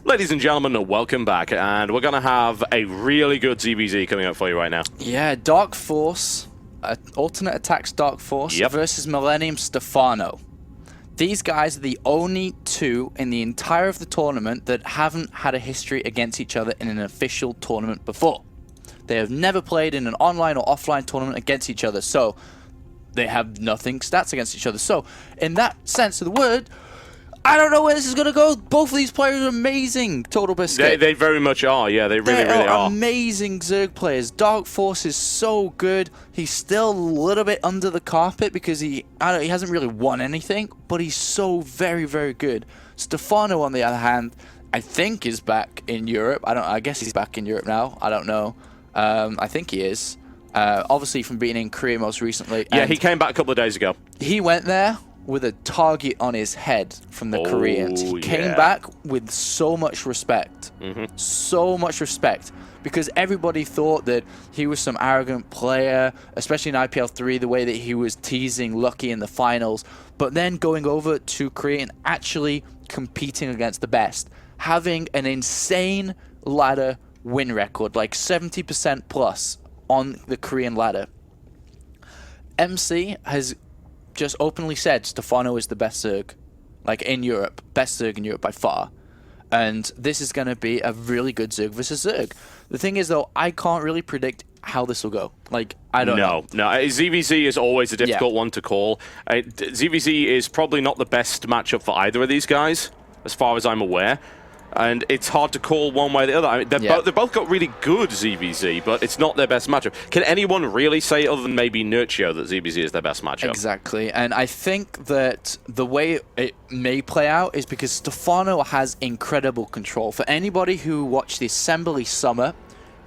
Ladies and gentlemen, welcome back, and we're going to have a really good ZVZ coming up for you right now. Yeah, DarKFoRcE, Alternate Attacks DarKFoRcE versus Millennium Stephano. These guys are the only two in the entire of the tournament that haven't had a history against each other in an official tournament before. They have never played in an online or offline tournament against each other, so they have nothing stats against each other. So, in that sense of the word, I don't know where this is going to go. Both of these players are amazing, TotalBiscuit. They very much are, yeah, they really are. Amazing Zerg players. DarKFoRcE is so good. He's still a little bit under the carpet because he hasn't really won anything, but he's so very, very good. Stephano, on the other hand, I think is back in Europe. I guess he's back in Europe now. I don't know. I think he is. Obviously from being in Korea most recently. Yeah, he came back a couple of days ago. He went there with a target on his head from the Koreans. He came back with so much respect. So much respect. Because everybody thought that he was some arrogant player, especially in IPL 3, the way that he was teasing Lucky in the finals. But then going over to Korea and actually competing against the best. Having an insane ladder win record, like 70% plus on the Korean ladder. MC has just openly said Stephano is the best Zerg, like in Europe, best Zerg in Europe by far. And this is going to be a really good Zerg versus Zerg. The thing is, though, I can't really predict how this will go. Like, I don't know. No, ZVZ is always a difficult one to call. ZVZ is probably not the best matchup for either of these guys, as far as I'm aware. And it's hard to call one way or the other. I mean, they've both got really good ZVZ, but it's not their best matchup. Can anyone really say, other than maybe Nurtio, that ZVZ is their best matchup? Exactly. And I think that the way it may play out is because Stephano has incredible control. For anybody who watched the Assembly Summer,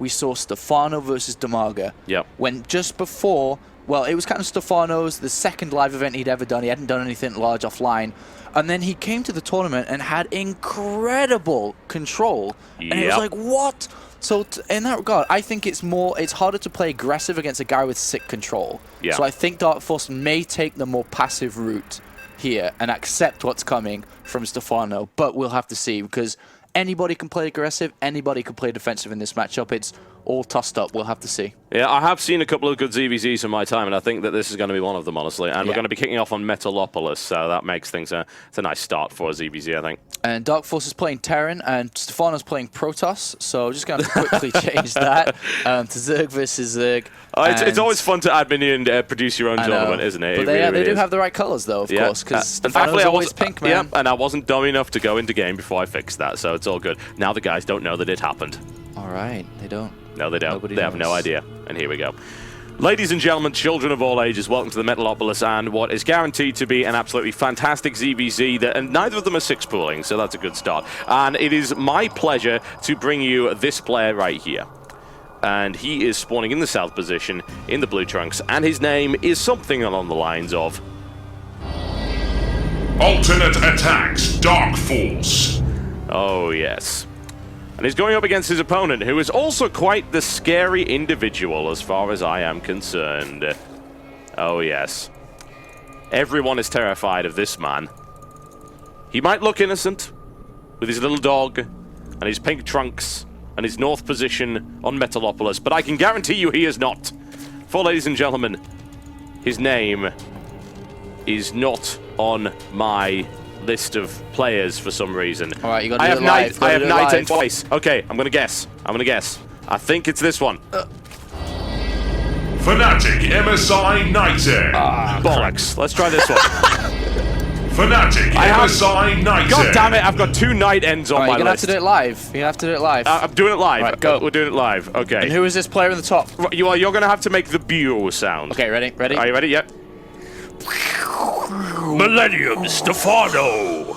we saw Stephano versus Damaga. Yep. When just before, well, it was kind of Stephano's, the second live event he'd ever done. He hadn't done anything large offline. And then he came to the tournament and had incredible control. And it was like, what? So in that regard, I think it's harder to play aggressive against a guy with sick control. Yeah. So I think DarKFoRcE may take the more passive route here and accept what's coming from Stephano. But we'll have to see, because anybody can play aggressive, anybody can play defensive in this matchup. It's all tossed up. We'll have to see. Yeah, I have seen a couple of good ZVZs in my time, and I think that this is going to be one of them, honestly. And we're going to be kicking off on Metalopolis, so that makes things it's a nice start for a ZVZ, I think. And DarKFoRcE is playing Terran, and Stephano's playing Protoss, so just going to quickly change that to Zerg versus Zerg. It's always fun to admin and produce your own tournament, isn't it? But they do have the right colors, though, of course, because Stephano's always pink, man. Yeah, and I wasn't dumb enough to go into game before I fixed that, so it's all good. Now the guys don't know that it happened. All right, they don't. No, they don't. Nobody they have no idea. And here we go. Ladies and gentlemen, children of all ages, welcome to the Metalopolis and what is guaranteed to be an absolutely fantastic ZVZ, and neither of them are six pooling, so that's a good start. And it is my pleasure to bring you this player right here. And he is spawning in the south position, in the blue trunks, and his name is something along the lines of... Alternate Attacks DarKFoRcE. Oh, yes. And he's going up against his opponent, who is also quite the scary individual as far as I am concerned. Oh, yes. Everyone is terrified of this man. He might look innocent, with his little dog, and his pink trunks, and his north position on Metalopolis, but I can guarantee you he is not. For, ladies and gentlemen, his name is not on my list of players for some reason. All right, you got to do it live. I have Knight in twice. Okay, I'm gonna guess. I think it's this one. Fnatic MSI Knighten. Bollocks. Let's try this one. Fnatic MSI Knighten. God damn it! I've got two Knight ends on my list. You're gonna have to do it live. You have to do it live. I'm doing it live. Right, go. We're doing it live. Okay. And who is this player in the top? You're gonna have to make the Buell sound. Okay, ready? Ready? Are you ready? Yep. Millennium Stephano.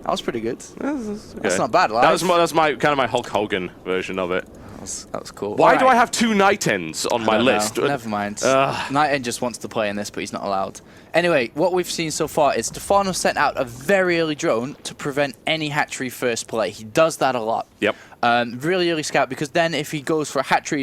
That was pretty good. Okay. That's not bad, live. That's my kind of my Hulk Hogan version of it. That was cool. Why do I have two Knight ends on my list? Never mind. Knight End just wants to play in this, but he's not allowed. Anyway, what we've seen so far is Stephano sent out a very early drone to prevent any hatchery first play. He does that a lot. Yep. Really early scout, because then if he goes for a hatchery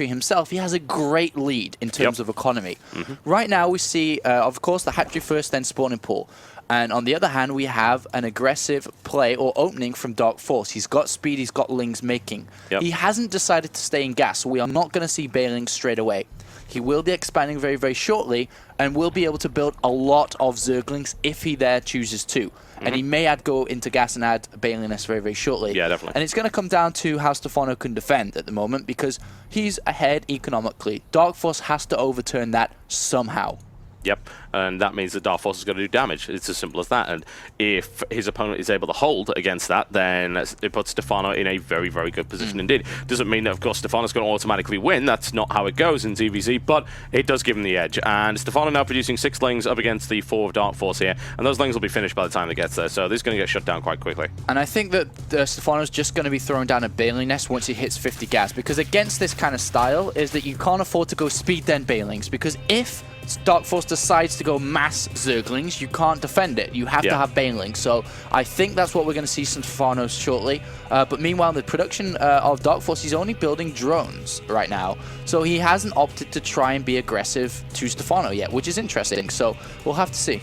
himself, he has a great lead in terms of economy. Right now we see, of course, the hatchery first, then spawn and pull. And on the other hand, we have an aggressive play or opening from DarKFoRcE. He's got speed, he's got Lings making. Yep. He hasn't decided to stay in gas, so we are not going to see Bailings straight away. He will be expanding very, very shortly, and will be able to build a lot of Zerglings if he there chooses to. And he may go into gas and add Bailing Nest very, very shortly. Yeah, definitely. And it's going to come down to how Stephano can defend at the moment, because he's ahead economically. DarKFoRcE has to overturn that somehow. Yep, and that means that DarKFoRcE is going to do damage. It's as simple as that. And if his opponent is able to hold against that, then it puts Stephano in a very, very good position indeed. Doesn't mean that, of course, Stephano's going to automatically win. That's not how it goes in ZVZ, but it does give him the edge. And Stephano now producing 6 Lings up against the 4 of DarKFoRcE here, and those Lings will be finished by the time it gets there, so this is going to get shut down quite quickly. And I think that Stephano's just going to be throwing down a Bailing Nest once he hits 50 gas, because against this kind of style is that you can't afford to go speed then Bailings, because if DarKFoRcE decides to go mass Zerglings, you can't defend it. You have to have Bailings. So I think that's what we're going to see some Stephano shortly. But meanwhile, the production of DarKFoRcE, he's only building drones right now. So he hasn't opted to try and be aggressive to Stephano yet, which is interesting. So we'll have to see.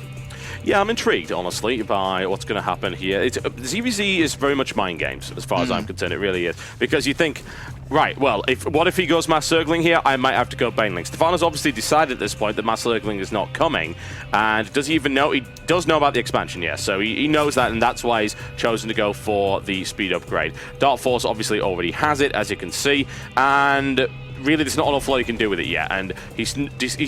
Yeah, I'm intrigued, honestly, by what's going to happen here. ZVZ is very much mind games, as far as I'm concerned. It really is. Because you think, right, well, what if he goes Mass Zergling here? I might have to go Baneling. Stephano's obviously decided at this point that Mass Zergling is not coming. And does he even know? He does know about the expansion, yes. So he knows that, and that's why he's chosen to go for the speed upgrade. DarKFoRcE obviously already has it, as you can see. And really, there's not an awful lot he can do with it yet, and he's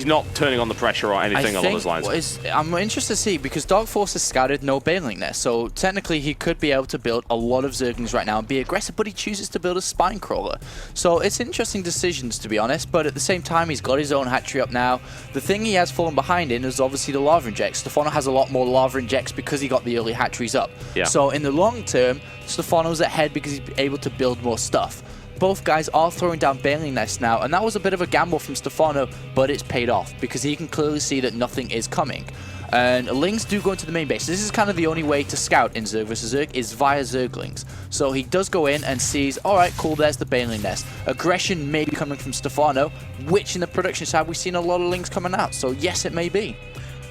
not turning on the pressure or anything along those lines. I'm interested to see, because DarKFoRcE has scouted no Bailing there, so technically he could be able to build a lot of Zerglings right now and be aggressive, but he chooses to build a Spine Crawler. So it's interesting decisions, to be honest, but at the same time, he's got his own hatchery up now. The thing he has fallen behind in is obviously the Lava Injects. Stephano has a lot more Lava Injects because he got the early hatcheries up. Yeah. So in the long term, Stephano's ahead because he's able to build more stuff. Both guys are throwing down Bailing Nests now, and that was a bit of a gamble from Stephano, but it's paid off because he can clearly see that nothing is coming. And Lings do go into the main base. This is kind of the only way to scout in Zerg vs Zerg is via Zerglings. So he does go in and sees, alright, cool, there's the Bailing Nest. Aggression may be coming from Stephano, which in the production side we've seen a lot of Lings coming out. So yes, it may be.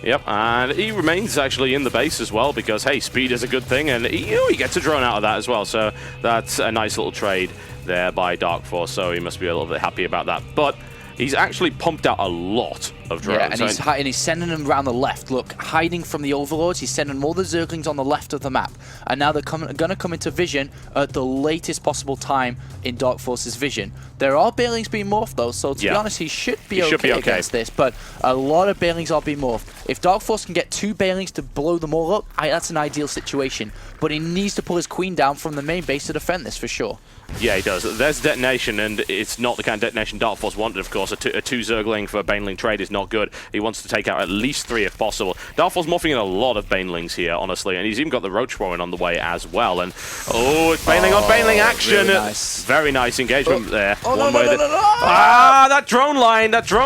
Yep, and he remains actually in the base as well because, hey, speed is a good thing, and he gets a drone out of that as well. So that's a nice little trade there by DarKFoRcE, so he must be a little bit happy about that. But he's actually pumped out a lot of drones. Yeah, and he's sending them around the left. Look, hiding from the Overlords, he's sending all the Zerglings on the left of the map. And now they're going to come into vision at the latest possible time in DarKFoRcE's vision. There are Bailings being morphed, though, so to be honest, he should be okay against this. But a lot of Bailings are being morphed. If DarKFoRcE can get 2 Bailings to blow them all up, that's an ideal situation. But he needs to pull his queen down from the main base to defend this, for sure. Yeah, he does. There's detonation, and it's not the kind of detonation DarKFoRcE wanted, of course. A 2 Zergling for a Baneling trade is not good. He wants to take out at least 3 if possible. DarKFoRcE's morphing in a lot of Banelings here, honestly, and he's even got the Roach Warren on the way as well. And it's Baneling on Baneling action. Really nice. Very nice engagement there. That drone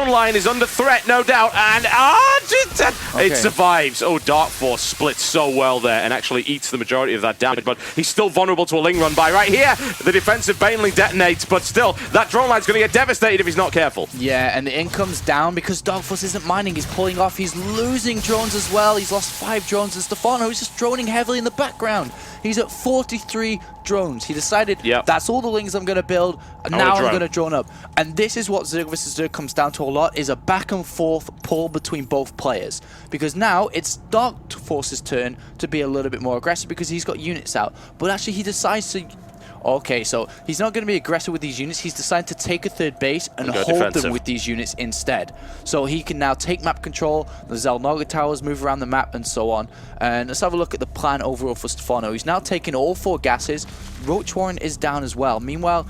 line is under threat, no doubt. And it survives. DarKFoRcE splits so well there and actually eats the majority of that damage, but he's still vulnerable to a Ling run by. Right here, the defensive Baneling detonates, but still, that drone line's going to get devastated if he's not careful. Yeah, and the income's down because DarKFoRcE isn't mining. He's pulling off. He's losing drones as well. He's lost 5 drones, and Stephano is just droning heavily in the background. He's at 43 drones. He decided, that's all the Lings I'm going to build, and now I'm going to drone up. And this is what Zerg vs Zerg comes down to a lot, is a back and forth pull between both players. Because now it's DarKFoRcE's turn to be a little bit more aggressive because he's got units out. But actually he decides to... Okay, so he's not going to be aggressive with these units. He's decided to take a 3rd base and hold them with these units instead. So he can now take map control, the Zelnaga towers move around the map and so on. And let's have a look at the plan overall for Stephano. He's now taken all 4 gases. Roach Warren is down as well. Meanwhile,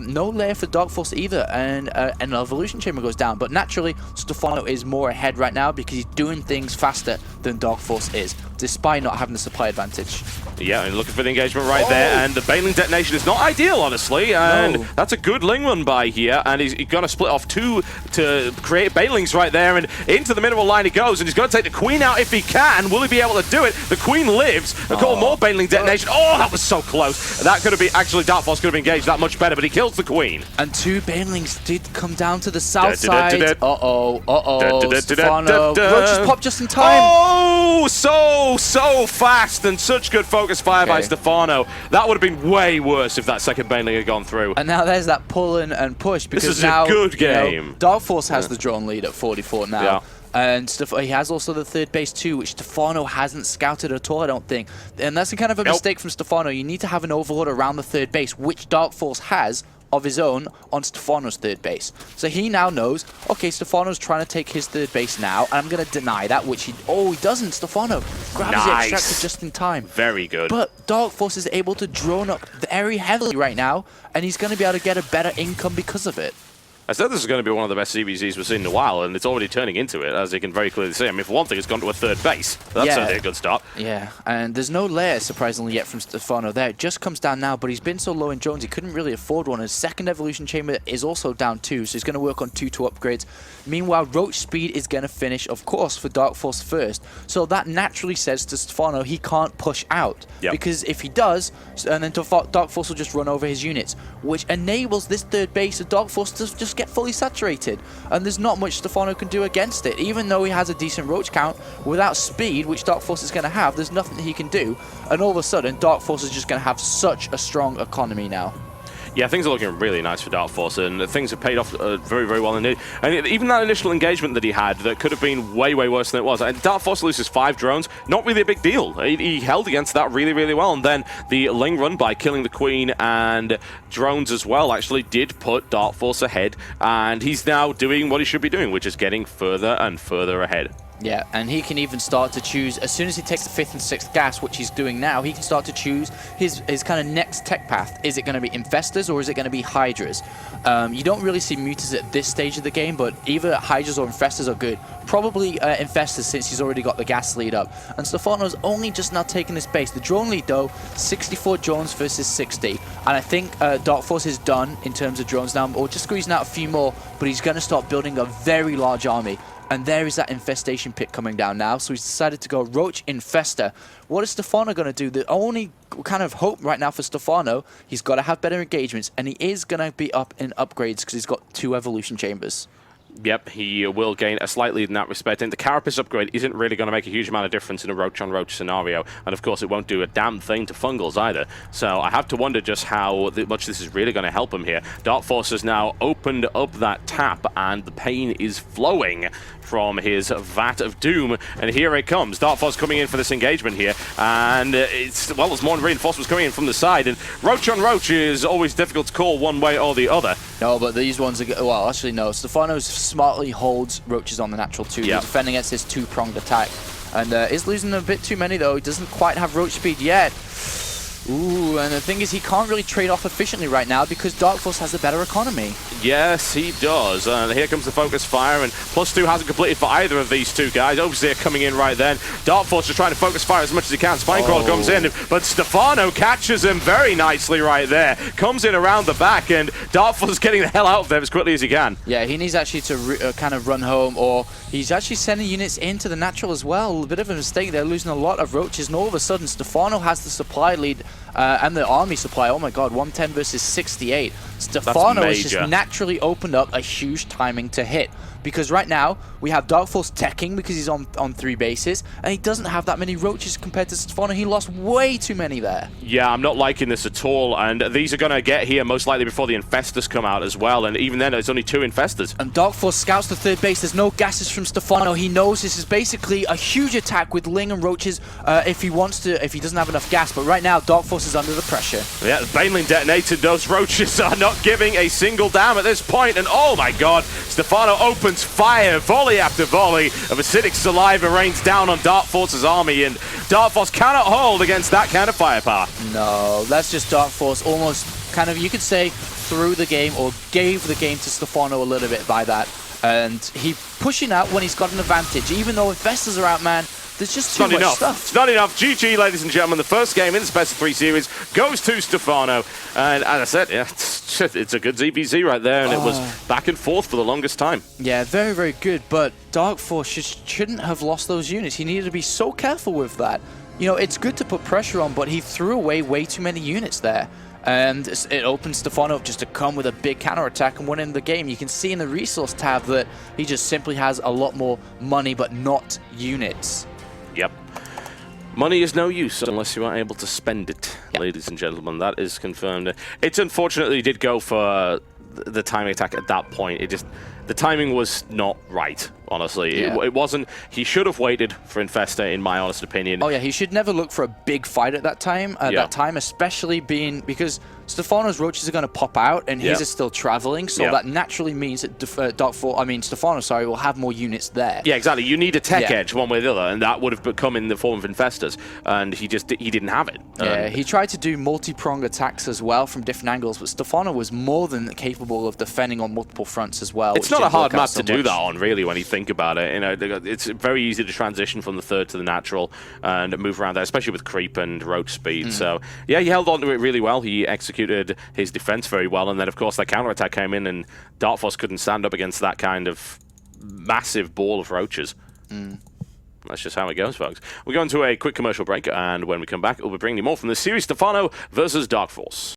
no layer for DarKFoRcE either, and an Evolution Chamber goes down. But naturally, Stephano is more ahead right now because he's doing things faster than DarKFoRcE is, despite not having the supply advantage. Yeah, and looking for the engagement right there, and the Baneling detonation is not ideal, honestly, and that's a good Ling run by here, and he's going to split off 2 to create Banelings right there, and into the mineral line he goes, and he's going to take the Queen out if he can. Will he be able to do it? The Queen lives. A couple more Baneling detonation. That was so close. That could have been, actually, DarKFoRcE could have engaged that much better, but he kills the Queen. And 2 Banelings did come down to the south side. Stephano. Roach just popped just in time. So Oh, so fast and such good focus fire by Stephano. That would have been way worse if that second baneling had gone through. And now there's that pull and push because this is now, a good game. You know, DarKFoRcE has the drone lead at 44 now. Yeah. And he has also the third base too, which Stephano hasn't scouted at all, I don't think. And that's a kind of a mistake from Stephano. You need to have an overlord around the third base, which DarKFoRcE has of his own on Stephano's third base. So he now knows, okay, Stephano's trying to take his third base now, and I'm going to deny that, which he doesn't. Stephano grabs the extractor just in time. Very good. But DarKFoRcE is able to drone up very heavily right now, and he's going to be able to get a better income because of it. I said this is going to be one of the best CBZs we've seen in a while, and it's already turning into it, as you can very clearly see. I mean, for one thing, it's gone to a third base. That's certainly a good start. Yeah, and there's no lair, surprisingly, yet from Stephano there. It just comes down now, but he's been so low in drones, he couldn't really afford one. His second evolution chamber is also down too, so he's going to work on 2 upgrades. Meanwhile, Roach speed is going to finish, of course, for DarKFoRcE first. So that naturally says to Stephano he can't push out. Because if he does, and then DarKFoRcE will just run over his units, which enables this third base of DarKFoRcE to just get fully saturated. And there's not much Stephano can do against it. Even though he has a decent Roach count, without speed, which DarKFoRcE is going to have, there's nothing that he can do. And all of a sudden, DarKFoRcE is just going to have such a strong economy now. Yeah, things are looking really nice for DarKFoRcE, and things have paid off very, very well indeed. And even that initial engagement that he had that could have been way, way worse than it was. And DarKFoRcE loses 5 drones, not really a big deal. He held against that really, really well. And then the Ling run by killing the Queen and drones as well actually did put DarKFoRcE ahead. And he's now doing what he should be doing, which is getting further and further ahead. Yeah, and he can even start to choose, as soon as he takes the 5th and 6th gas, which he's doing now, he can start to choose his kind of next tech path. Is it going to be Infestors or is it going to be Hydras? You don't really see Mutas at this stage of the game, but either Hydras or Infestors are good. Probably Infestors, since he's already got the gas lead up. And Stephano's only just now taking this base. The drone lead, though, 64 drones versus 60. And I think DarKFoRcE is done in terms of drones now, or just squeezing out a few more, but he's going to start building a very large army. And there is that infestation pit coming down now. So he's decided to go Roach Infester. What is Stephano going to do? The only kind of hope right now for Stephano, he's got to have better engagements. And he is going to be up in upgrades because he's got 2 evolution chambers. Yep, he will gain a slight lead in that respect. And the Carapace upgrade isn't really going to make a huge amount of difference in a Roach-on-Roach scenario. And of course, it won't do a damn thing to Fungals either. So I have to wonder just how much this is really going to help him here. DarKFoRcE has now opened up that tap, and the pain is flowing from his Vat of Doom. And here it comes. DarKFoRcE coming in for this engagement here. And there's more reinforcements coming in from the side. And Roach-on-Roach is always difficult to call one way or the other. No, but these ones are... Well, actually, no. Stephano's smartly holds Roaches on the natural 2. He's defending against his 2-pronged attack. And is losing a bit too many, though. He doesn't quite have Roach speed yet. Ooh, and the thing is, he can't really trade off efficiently right now because DarKFoRcE has a better economy. Yes, he does. And here comes the focus fire, and +2 hasn't completed for either of these 2 guys. Overseer coming in right then. DarKFoRcE just trying to focus fire as much as he can. Spinecrawler comes in, but Stephano catches him very nicely right there. Comes in around the back, and DarKFoRCE's getting the hell out of there as quickly as he can. Yeah, he needs actually to kind of run home, or he's actually sending units into the natural as well. A bit of a mistake. They're losing a lot of Roaches, and all of a sudden, Stephano has the supply lead. And the army supply, oh my god, 110 versus 68. Stephano has just naturally opened up a huge timing to hit. Because right now, we have DarKFoRcE teching because he's on 3 bases, and he doesn't have that many Roaches compared to Stephano. He lost way too many there. Yeah, I'm not liking this at all, and these are going to get here most likely before the Infestors come out as well, and even then, there's only 2 Infestors. And DarKFoRcE scouts the 3rd base. There's no gases from Stephano. He knows this is basically a huge attack with Ling and Roaches if he doesn't have enough gas, but right now, DarKFoRcE is under the pressure. Yeah, the Baneling detonated. Those Roaches are not giving a single damn at this point, and oh my god, Stephano opens fire, volley after volley of acidic saliva rains down on DarKFoRcE's army, and DarKFoRcE cannot hold against that kind of firepower. No, that's just DarKFoRcE almost kind of, you could say, threw the game or gave the game to Stephano a little bit by that. And he pushing out when he's got an advantage, even though Infestors are out, man. There's just too much stuff. It's not enough. GG, ladies and gentlemen. The first game in this best of 3 series goes to Stephano. And as I said, yeah, it's a good ZBZ right there, and it was back and forth for the longest time. Yeah, very, very good. But DarKFoRcE shouldn't have lost those units. He needed to be so careful with that. You know, it's good to put pressure on, but he threw away way too many units there. And it opens Stephano up just to come with a big counterattack and win in the game. You can see in the resource tab that he just simply has a lot more money, but not units. Yep. Money is no use unless you are able to spend it, ladies and gentlemen. That is confirmed. It's unfortunately did go for the timing attack at that point. The timing was not right, honestly. Yeah. It wasn't. He should have waited for Infesta, in my honest opinion. Oh yeah, he should never look for a big fight at that time. Especially being because Stephano's roaches are going to pop out and his is still traveling, so that naturally means that Stephano, will have more units there. Yeah, exactly. You need a tech edge one way or the other, and that would have come in the form of Infestas, and he didn't have it. Yeah, he tried to do multi-prong attacks as well from different angles, but Stephano was more than capable of defending on multiple fronts as well. It's not a hard map to do that on, really, when you think about it. You know, it's very easy to transition from the third to the natural and move around there, especially with creep and roach speed. So, yeah, he held on to it really well. He executed his defense very well, and then, of course, that counterattack came in, and DarKFoRcE couldn't stand up against that kind of massive ball of roaches. That's just how it goes, folks. We're going to a quick commercial break, and when we come back, we'll be bringing you more from the series Stephano versus DarKFoRcE.